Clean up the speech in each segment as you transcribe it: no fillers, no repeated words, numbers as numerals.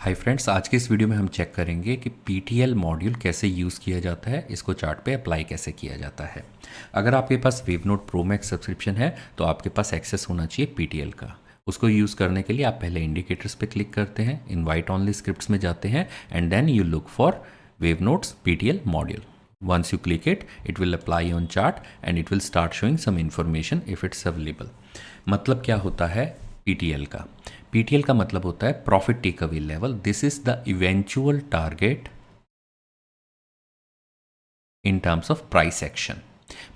Hi friends, आज के इस वीडियो में हम चेक करेंगे कि PTL मॉड्यूल कैसे यूज़ किया जाता है, इसको चार्ट पे अप्लाई कैसे किया जाता है। अगर आपके पास वेवनोड प्रो मैक्स सब्सक्रिप्शन है तो आपके पास एक्सेस होना चाहिए PTL का। उसको यूज़ करने के लिए आप पहले इंडिकेटर्स पे क्लिक करते हैं, इनवाइट ऑनली स्क्रिप्ट्स में जाते हैं and then you look for WaveNodes PTL module. Once you click it, it will apply on chart and it will start showing some information if it's available. मतलब क्या होता है PTL का? PTL का मतलब होता है profit take away level. This is the eventual target in terms of price action.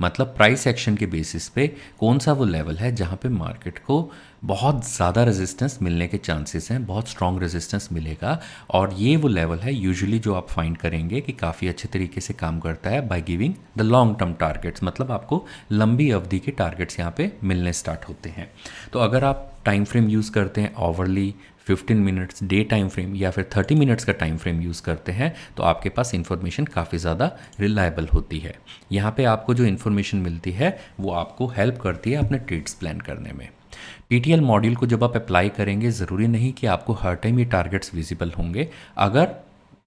मतलब प्राइस एक्शन के बेसिस पे कौन सा वो लेवल है जहाँ पे मार्केट को बहुत ज़्यादा रेजिस्टेंस मिलने के चांसेस हैं, बहुत स्ट्रॉन्ग रेजिस्टेंस मिलेगा. और ये वो लेवल है यूजुअली जो आप फाइंड करेंगे कि काफ़ी अच्छे तरीके से काम करता है by giving the long term targets. मतलब आपको लंबी अवधि के टारगेट्स यहाँ पे मिलने स्टार्ट होते हैं. तो अगर आप टाइम फ्रेम यूज़ करते हैं hourly, 15 minutes, day time frame या फिर 30 मिनट्स का टाइम फ्रेम यूज़ करते हैं तो आपके पास इन्फॉर्मेशन काफ़ी ज़्यादा रिलायबल होती है. यहाँ पे आपको जो इन्फॉर्मेशन मिलती है वो आपको हेल्प करती है अपने ट्रेड्स प्लान करने में. PTL मॉड्यूल को जब आप अप्लाई करेंगे ज़रूरी नहीं कि आपको हर टाइम ये टारगेट्स विजिबल होंगे. अगर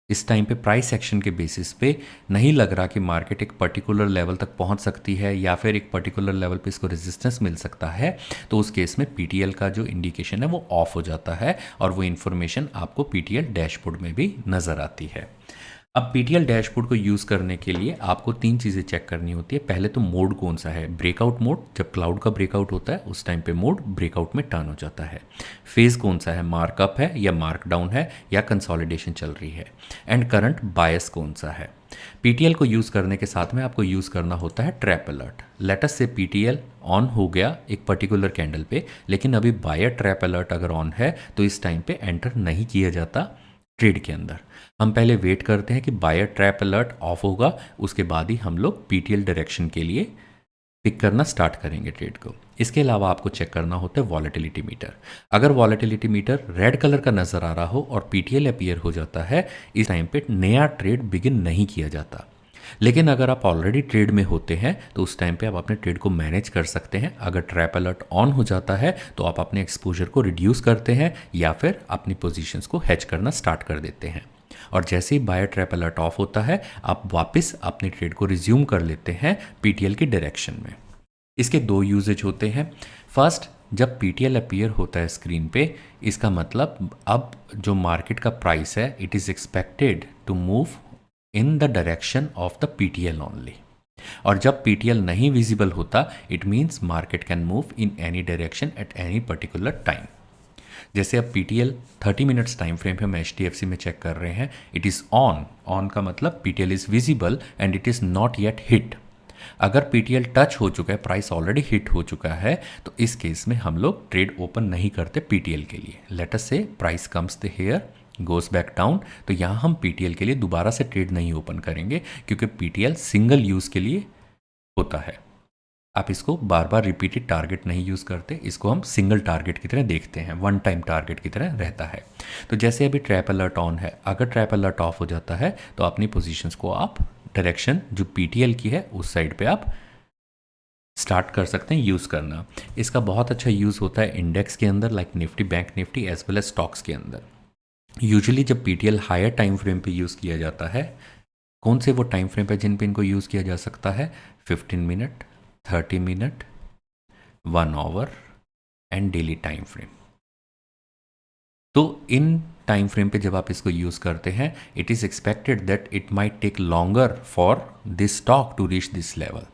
इस टाइम पे प्राइस एक्शन के बेसिस पे नहीं लग रहा कि मार्केट एक पर्टिकुलर लेवल तक पहुंच सकती है या फिर एक पर्टिकुलर लेवल पे इसको रेजिस्टेंस मिल सकता है, तो उस केस में PTL का जो इंडिकेशन है वो ऑफ हो जाता है और वो इन्फॉर्मेशन आपको PTL डैशबोर्ड में भी नज़र आती है. अब PTL डैशबोर्ड को यूज़ करने के लिए आपको 3 चीज़ें चेक करनी होती है. पहले तो मोड कौन सा है. ब्रेकआउट मोड, जब क्लाउड का ब्रेकआउट होता है उस टाइम पे मोड ब्रेकआउट में टर्न हो जाता है. फेज़ कौन सा है, मार्कअप है या मार्क डाउन है या कंसोलिडेशन चल रही है. एंड करंट बायस कौन सा है. PTL को यूज़ करने के साथ में आपको यूज़ करना होता है trap alert. Let's say PTL on हो गया एक पर्टिकुलर कैंडल पे, लेकिन अभी बायर ट्रैप अलर्ट अगर ऑन है तो इस टाइम पे एंटर नहीं किया जाता ट्रेड के अंदर. हम पहले वेट करते हैं कि बायर ट्रैप अलर्ट ऑफ होगा, उसके बाद ही हम लोग PTL डायरेक्शन के लिए पिक करना स्टार्ट करेंगे ट्रेड को. इसके अलावा आपको चेक करना होता है वॉलेटिलिटी मीटर. अगर वॉलेटिलिटी मीटर रेड कलर का नज़र आ रहा हो और PTL अपीयर हो जाता है, इस टाइम पे नया ट्रेड बिगिन नहीं किया जाता. लेकिन अगर आप ऑलरेडी ट्रेड में होते हैं तो उस टाइम पे आप अपने ट्रेड को मैनेज कर सकते हैं. अगर ट्रैप अलर्ट ऑन हो जाता है तो आप अपने एक्सपोजर को रिड्यूस करते हैं या फिर अपनी पोजीशंस को हेज करना स्टार्ट कर देते हैं. और जैसे ही बायर ट्रैप अलर्ट ऑफ होता है आप वापस अपने ट्रेड को रिज्यूम कर लेते हैं PTL की डायरेक्शन में. इसके 2 यूजेज होते हैं. फर्स्ट, जब PTL अपीयर होता है स्क्रीन पे, इसका मतलब अब जो मार्केट का प्राइस है it is expected to move in the direction of the PTL only. और जब PTL नहीं विजिबल होता it means market can move in any direction at any particular time. जैसे अब PTL 30 मिनट्स टाइम फ्रेम पे हम HDFC में check कर रहे हैं, इट इज़ ऑन का मतलब PTL is visible and it is not yet hit. अगर PTL टच हो चुका है, प्राइस ऑलरेडी हिट हो चुका है, तो इस केस में हम लोग ट्रेड ओपन नहीं करते PTL के लिए. लेट अस से price comes the here, goes back down, तो यहाँ हम PTL के लिए दोबारा से ट्रेड नहीं ओपन करेंगे क्योंकि PTL सिंगल यूज़ के लिए होता है. आप इसको बार बार रिपीटेड टारगेट नहीं यूज़ करते, इसको हम सिंगल टारगेट की तरह देखते हैं, वन टाइम टारगेट की तरह रहता है. तो जैसे अभी ट्रैप अलर्ट ऑन है, अगर ट्रैप अलर्ट ऑफ हो जाता है तो अपनी पोजीशंस को आप डायरेक्शन जो PTL की है उस साइड पे आप स्टार्ट कर सकते हैं यूज़ करना. इसका बहुत अच्छा यूज़ होता है इंडेक्स के अंदर, like Nifty, bank Nifty as well as stocks के अंदर. यूजुअली जब PTL हायर टाइम फ्रेम पे यूज़ किया जाता है, कौन से वो टाइम फ्रेम पे जिन पे इनको यूज़ किया जा सकता है, 15 minute, 30 minute, 1 our and daily time frame. तो इन टाइम फ्रेम पे जब आप इसको यूज़ करते हैं it is expected that it might take longer for this stock to reach this level.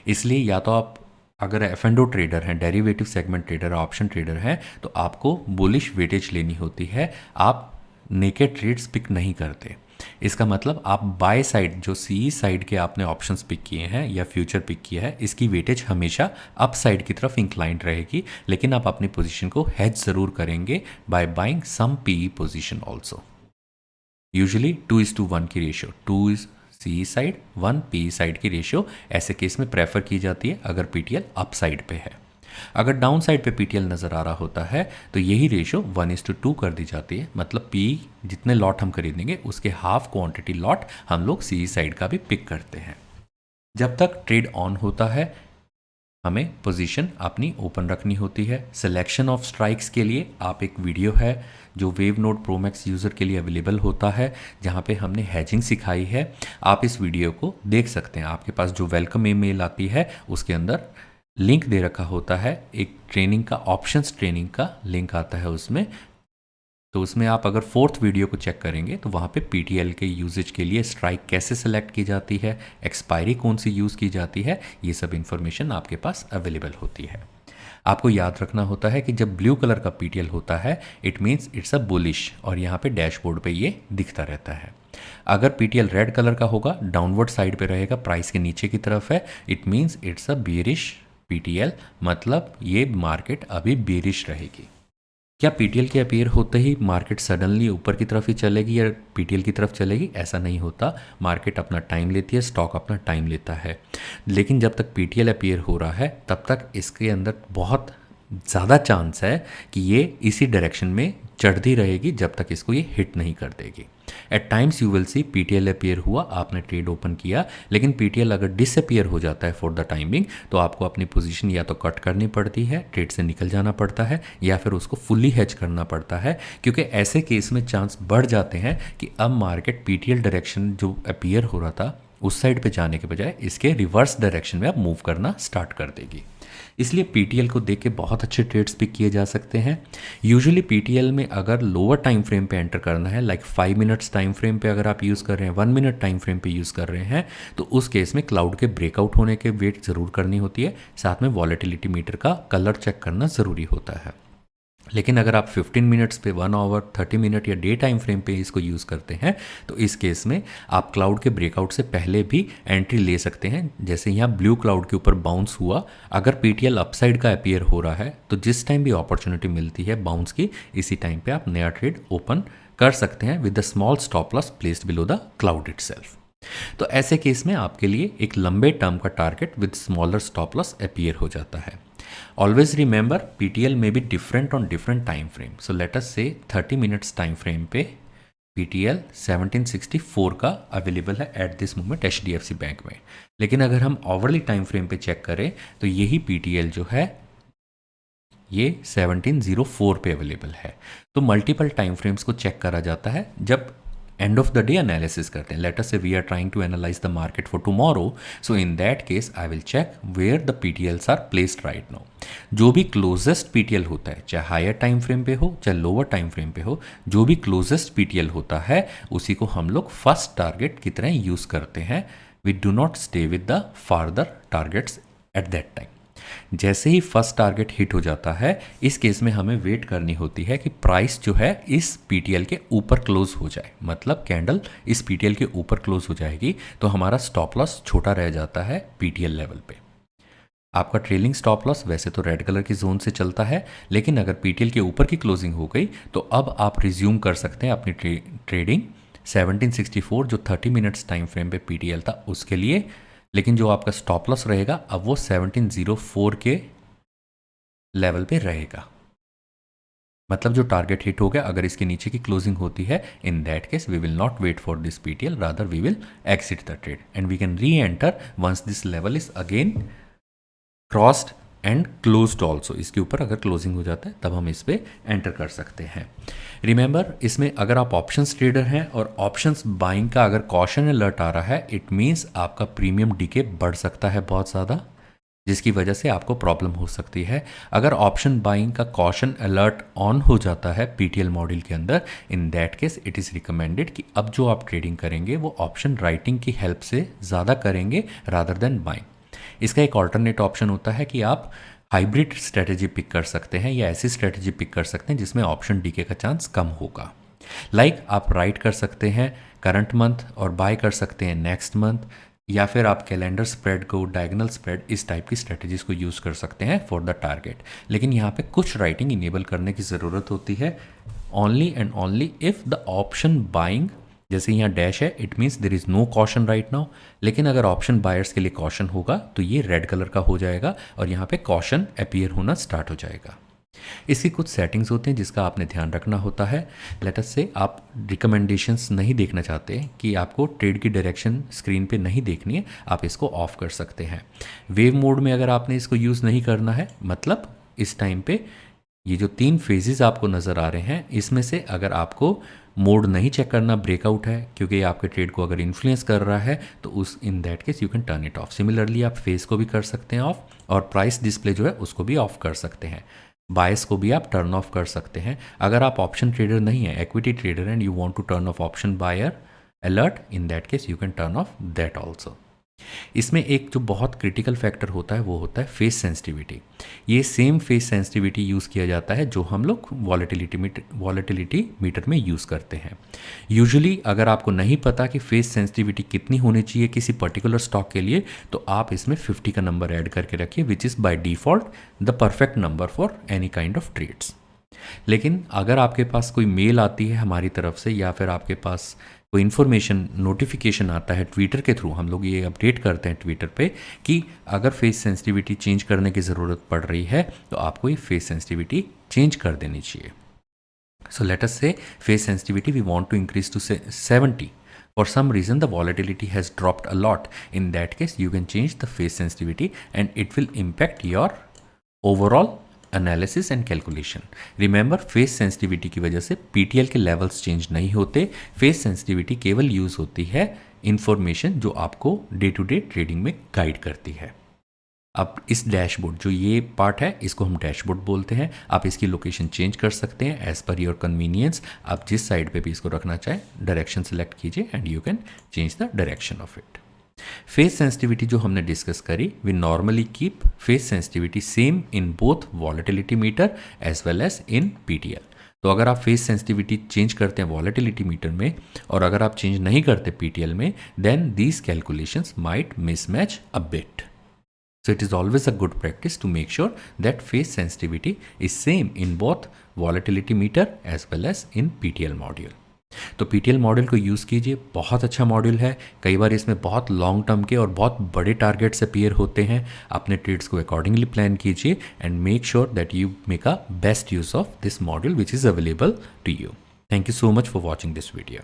इसलिए या तो आप अगर F&O ट्रेडर हैं, derivative segment trader, option trader हैं, तो आपको बुलिश वेटेज लेनी होती है. आप नेकेड ट्रेड्स पिक नहीं करते. इसका मतलब आप बाय साइड जो CE साइड के आपने ऑप्शंस पिक किए हैं या फ्यूचर पिक किया है, इसकी वेटेज हमेशा अप साइड की तरफ इंक्लाइंड रहेगी. लेकिन आप अपनी पोजीशन को हेज ज़रूर करेंगे by buying some PE position also. Usually 2:1 की ratio, 2 is CE side, 1 PE side की रेशियो ऐसे केस में प्रेफर की जाती है अगर PTL अप साइड पे है. अगर डाउन साइड पे PTL नज़र आ रहा होता है तो यही रेशियो 1:2 कर दी जाती है. मतलब PE जितने लॉट हम खरीदेंगे उसके हाफ क्वांटिटी लॉट हम लोग CE साइड का भी पिक करते हैं. जब तक ट्रेड ऑन होता है हमें पोजीशन अपनी ओपन रखनी होती है। सिलेक्शन ऑफ स्ट्राइक्स के लिए आप एक वीडियो है जो wave node pro max user के लिए अवेलेबल होता है, जहाँ पे हमने हैजिंग सिखाई है। आप इस वीडियो को देख सकते हैं। आपके पास जो वेलकम ईमेल आती है उसके अंदर लिंक दे रखा होता है, एक ट्रेनिंग का ऑप्शंस ट्रेनिंग का लिंक आता है उसमें। तो उसमें आप अगर फोर्थ वीडियो को चेक करेंगे तो वहाँ पे PTL के यूजेज के लिए स्ट्राइक कैसे सेलेक्ट की जाती है, एक्सपायरी कौन सी यूज़ की जाती है, ये सब इन्फॉर्मेशन आपके पास अवेलेबल होती है। आपको याद रखना होता है कि जब ब्लू कलर का PTL होता है it means it's a bullish, और यहाँ पे डैशबोर्ड पे ये दिखता रहता है। अगर PTL रेड कलर का होगा, डाउनवर्ड साइड पे रहेगा, प्राइस के नीचे की तरफ है, it means it's a bearish PTL, मतलब ये मार्केट अभी बेरिश रहेगी। क्या PTL के अपीयर होते ही मार्केट सडनली ऊपर की तरफ ही चलेगी या PTL की तरफ चलेगी? ऐसा नहीं होता। मार्केट अपना टाइम लेती है, स्टॉक अपना टाइम लेता है। लेकिन जब तक PTL अपीयर हो रहा है तब तक इसके अंदर बहुत ज़्यादा चांस है कि ये इसी डायरेक्शन में चढ़ती रहेगी जब तक इसको ये हिट नहीं कर देगी। At times you will see PTL appear हुआ, आपने ट्रेड ओपन किया, लेकिन PTL अगर डिसअपीयर हो जाता है फॉर द टाइमिंग तो आपको अपनी पोजीशन या तो कट करनी पड़ती है, ट्रेड से निकल जाना पड़ता है, या फिर उसको फुल्ली हेज करना पड़ता है, क्योंकि ऐसे केस में चांस बढ़ जाते हैं कि अब मार्केट PTL डायरेक्शन जो अपीयर हो रहा था उस साइड पे जाने के बजाय इसके रिवर्स डायरेक्शन में अब मूव करना स्टार्ट कर देगी। इसलिए PTL को देख के बहुत अच्छे ट्रेड्स पिक किए जा सकते हैं। यूजुअली PTL में अगर लोअर टाइम फ्रेम पे एंटर करना है, लाइक 5 मिनट्स टाइम फ्रेम पे अगर आप यूज़ कर रहे हैं, 1 मिनट टाइम फ्रेम पे यूज़ कर रहे हैं, तो उस केस में क्लाउड के ब्रेकआउट होने के वेट ज़रूर करनी होती है। साथ में वॉलेटिलिटी मीटर का कलर चेक करना ज़रूरी होता है। लेकिन अगर आप 15 मिनट्स पे, 1 आवर, 30 मिनट या डे टाइम फ्रेम पे इसको यूज़ करते हैं तो इस केस में आप क्लाउड के ब्रेकआउट से पहले भी एंट्री ले सकते हैं। जैसे यहाँ ब्लू क्लाउड के ऊपर बाउंस हुआ, अगर PTL अपसाइड का अपीयर हो रहा है तो जिस टाइम भी अपॉर्चुनिटी मिलती है बाउंस की, इसी टाइम पे आप नया ट्रेड ओपन कर सकते हैं with the small stop loss placed below the cloud itself. तो ऐसे केस में आपके लिए एक लंबे टर्म का target with smaller stop loss appear हो जाता है। Always remember PTL may be different on different time frame. So let us say 30 minutes time frame पे PTL 1764 का अवेलेबल है at this moment HDFC bank में। लेकिन अगर हम ओवरली टाइम फ्रेम पे चेक करें तो यही PTL जो है ये 1704 पे अवेलेबल है। तो मल्टीपल टाइम फ्रेम्स को चेक करा जाता है जब end of the day analysis करते हैं। Let us say we are trying to analyse the market for tomorrow, so in that case I will check where the PTLs are placed right now. जो भी closest PTL होता है, चाहे higher time frame पे हो चाहे lower time frame पे हो, जो भी क्लोजेस्ट PTL होता है उसी को हम लोग फर्स्ट टारगेट की तरह यूज़ करते हैं। We do not stay with the farther targets at that time. जैसे ही फर्स्ट टारगेट हिट हो जाता है, इस केस में हमें वेट करनी होती है कि प्राइस जो है इस PTL के ऊपर क्लोज हो जाए, मतलब कैंडल इस PTL के ऊपर क्लोज हो जाएगी तो हमारा स्टॉप लॉस छोटा रह जाता है PTL लेवल पे। आपका ट्रेलिंग स्टॉप लॉस वैसे तो रेड कलर की जोन से चलता है, लेकिन अगर PTL के ऊपर की क्लोजिंग हो गई तो अब आप रिज्यूम कर सकते हैं अपनी ट्रेडिंग 1764 जो 30 मिनट्स टाइम फ्रेम पे PTL था उसके लिए। लेकिन जो आपका स्टॉप लॉस रहेगा अब वो 1704 के लेवल पे रहेगा। मतलब जो टारगेट हिट हो गया, अगर इसके नीचे की क्लोजिंग होती है, in that case we will not wait for this PTL, rather we will exit the trade and we can re enter once this level is again crossed and closed also. इसके ऊपर अगर closing हो जाता है तब हम इस पर एंटर कर सकते हैं। रिमेंबर, इसमें अगर आप ऑप्शंस ट्रेडर हैं और ऑप्शंस बाइंग का अगर कॉशन अलर्ट आ रहा है, इट मीन्स आपका प्रीमियम डीके बढ़ सकता है बहुत ज़्यादा, जिसकी वजह से आपको प्रॉब्लम हो सकती है। अगर ऑप्शन बाइंग का कॉशन अलर्ट ऑन हो जाता है PTL मॉड्यूल के अंदर, इन that case it is recommended कि अब जो आप ट्रेडिंग करेंगे वो ऑप्शन राइटिंग की हेल्प से ज़्यादा करेंगे रादर देन बाइंग। इसका एक ऑल्टरनेट ऑप्शन होता है कि आप हाइब्रिड स्ट्रेटेजी पिक कर सकते हैं या ऐसी स्ट्रेटेजी पिक कर सकते हैं जिसमें ऑप्शन डीके का चांस कम होगा। लाइक आप राइट कर सकते हैं करंट मंथ और बाय कर सकते हैं नेक्स्ट मंथ, या फिर आप कैलेंडर स्प्रेड को, डायगोनल स्प्रेड, इस टाइप की स्ट्रेटजीज को यूज़ कर सकते हैं फॉर द टारगेट। लेकिन यहाँ पे कुछ राइटिंग इनेबल करने की ज़रूरत होती है, only and only if the option buying, जैसे यहाँ डैश है, it means there is no caution right now. लेकिन अगर ऑप्शन बायर्स के लिए कॉशन होगा तो ये रेड कलर का हो जाएगा और यहाँ पे कॉशन अपीयर होना स्टार्ट हो जाएगा। इसकी कुछ सेटिंग्स होते हैं जिसका आपने ध्यान रखना होता है। लेट अस से आप रिकमेंडेशंस नहीं देखना चाहते कि आपको ट्रेड की डायरेक्शन स्क्रीन पे नहीं देखनी है, आप इसको ऑफ कर सकते हैं। वेव मोड में अगर आपने इसको यूज़ नहीं करना है, मतलब इस टाइम पे ये जो 3 फेजेस आपको नज़र आ रहे हैं, इसमें से अगर आपको मोड नहीं चेक करना, ब्रेकआउट है, क्योंकि ये आपके ट्रेड को अगर इन्फ्लुएंस कर रहा है, तो उस इन that case you can turn it of. Similarly आप फेस को भी कर सकते हैं ऑफ, और प्राइस डिस्प्ले जो है उसको भी ऑफ कर सकते हैं। बायस को भी आप टर्न ऑफ कर सकते हैं। अगर आप ऑप्शन ट्रेडर नहीं है, equity trader, and you want to turn off option buyer alert, in that case you can turn off that also. इसमें एक जो बहुत क्रिटिकल फैक्टर होता है वो होता है फेस सेंसिटिविटी। ये सेम फेस सेंसिटिविटी यूज़ किया जाता है जो हम लोग वॉलेटिलिटी मीटर में यूज़ करते हैं। यूजुअली अगर आपको नहीं पता कि फेस सेंसिटिविटी कितनी होनी चाहिए किसी पर्टिकुलर स्टॉक के लिए, तो आप इसमें 50 का नंबर ऐड करके रखिए, which is by default the perfect number for any kind of trades. लेकिन अगर आपके पास कोई मेल आती है हमारी तरफ से, या फिर आपके पास कोई इन्फॉर्मेशन नोटिफिकेशन आता है ट्विटर के थ्रू, हम लोग ये अपडेट करते हैं ट्विटर पे कि अगर फेस सेंसिटिविटी चेंज करने की ज़रूरत पड़ रही है, तो आपको ये फेस सेंसिटिविटी चेंज कर देनी चाहिए। सो let us say face sensitivity we want to increase to 70. For some reason the volatility has dropped a lot. In that case you can change the face sensitivity and it will impact your overall analysis and calculation. Remember, face sensitivity की वजह से PTL के levels change नहीं होते। Face sensitivity केवल use होती है information जो आपको डे टू डे ट्रेडिंग में गाइड करती है। अब इस डैशबोर्ड, जो ये पार्ट है, इसको हम डैशबोर्ड बोलते हैं। आप इसकी लोकेशन चेंज कर सकते हैं एज पर योर कन्वीनियंस। आप जिस साइड पे भी इसको रखना चाहें, डायरेक्शन सेलेक्ट कीजिए and you can change the direction of it. Face sensitivity जो हमने डिस्कस करी, we normally keep face sensitivity same in both volatility meter as well as in PTL. तो अगर आप फेस सेंसिटिविटी चेंज करते हैं volatility metre में, और अगर आप चेंज नहीं करते पीटीएल में, then these calculations might mismatch a bit. So it is always a good practice to make sure that phase sensitivity is same in both volatility meter as well as in PTL module. तो PTL module को use कीजिए, बहुत अच्छा module है। कई बार इसमें बहुत long term के और बहुत बड़े टारगेट्स अपीयर होते हैं। अपने ट्रेड्स को अकॉर्डिंगली प्लान कीजिए and make sure that you make a best use of this module which is available to you. Thank you so much for watching this video.